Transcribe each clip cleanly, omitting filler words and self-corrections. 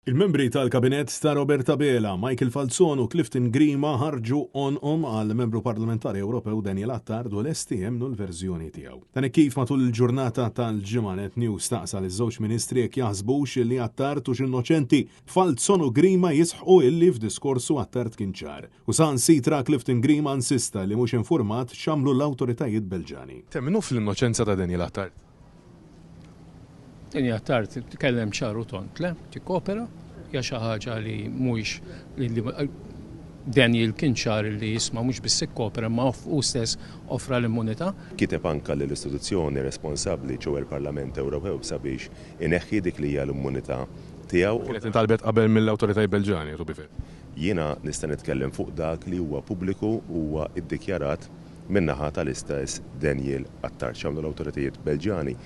Il-membri tal-kabinet ta' Roberta Bela, Michael Falzon u Clifton Grima ħarġu onhom għal membru parlamentari Ewropew Daniel Attard u lesti jemnu l-verżjoni tiegħu. Dan kif matul il-ġurnata tal-ġimgħa Net News taqsal iż-żewġ ministri jekk jaħsbux li Attard hux innoċenti, Falzon u Grima jisħqu illi f'diskorsu Attard kien ċar. U sansitra Clifton Grima insista li mhux infurmat x'għamlu l-awtoritajiet Belġani. Temminu fl-innoċenza ta' Daniel Attard? Daniel Attard tkellem ċaru tont, le, tikkopera, hija xi ħaġa li mhuwiex li Daniel kien ċar li jisma' mhux biss ikkopera ma u stess offra l-immunità. Kiteb anke l-istituzzjoni responsabbli ġew il-Parlament Ewropew sabiex ineħħi dik li hija l-immunità tiegħu. Kienet intalbet qabel mill-awtoritajiet Belġani, tu bifet. Jiena nista' nitkellem fuq dak li huwa pubbliku huwa iddikjarat min-naħa tal-istess Daniel Attard x'għamlu l-awtoritajiet Belġani.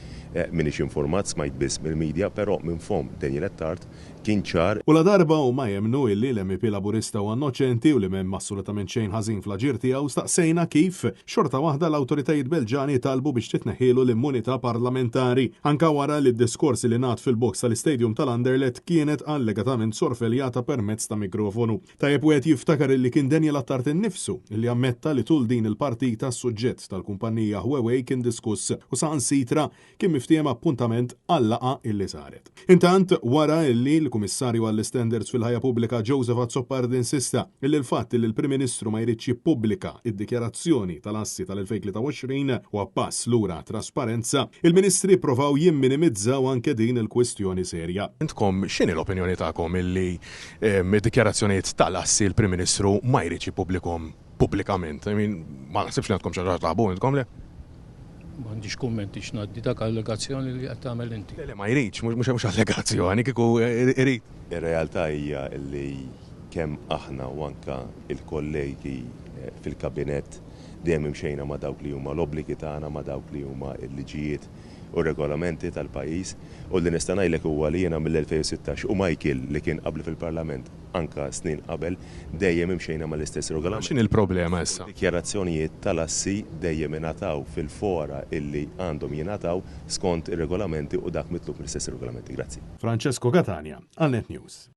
Minix informat smajt biss mill-medja, però minn fom Daniel Attard kien ċar. U la darba u ma jemnu illi l-MP Laburista u innoċenti u li m'hemm assolutament xejn ħażin fl-aġir tiegħu staqsejna kif xorta waħda l-awtoritajiet Belġani talbu biex titneħħielu l-immunità parlamentari anka wara li d-diskorsi li ngħat fil-boks tal-Istadium tal-Anderlecht kienet allegatament sorveljata permezz ta' mikrofonu. Tajjeb wieħed jiftakar illi kien Daniel Attard innifsu illi ammetta li tul din il-partita s-suġġett tal-kumpanija Huawei kien diskuss u saħansitra kien miftiem appuntament għall-laqa illi saret. Intant wara illi l-Kummissarju għall-Standards fil-ħajja pubblika Joseph Azzopard insista illi l-fatt li l-Prim Ministru ma jridx jippubblika id-dikjarazzjoni tal-assi tal-2023 u pass lura trasparenza, il-Ministri provaw jimminimizzaw anke din il-kwestjoni serja. Intkom x'inhi l-opinjoni tagħkom illi mid-dikjarazzjonijiet tal-assi l-Prim Ministru ma jridx jippubblikhom pubblikament? Ma naħsibx li għandkom xi ħaġa taħbu intkom le? M'għandix kummenti x'ngħaddi dak allegazzjoni li qed tagħmel inti. Le ma jridx, mhux allegazzjoni kieku irid. Ir-realtà hija li kemm aħna u anke il-kollegi fil-kabinett dejjem imxejna ma' dawk li huma l-obbligi tagħna ma' dawk li huma l-liġijiet u regolamenti tal-pajjiż u li nista' ngħidlek huwa li jiena mill-2016 u Michael li kien qabli fil-Parlament anke snin qabel dejjem imxejna mal-istess regolamenti. X'inhi l-problema issa? Dikjarazzjonijiet tal-assi dejjem ingħataw fil-fora illi għandhom jingħataw skont ir-regolamenti u dak mitlub mill-istess regolamenti. Grazzi. Francesco Catania, għal Net News.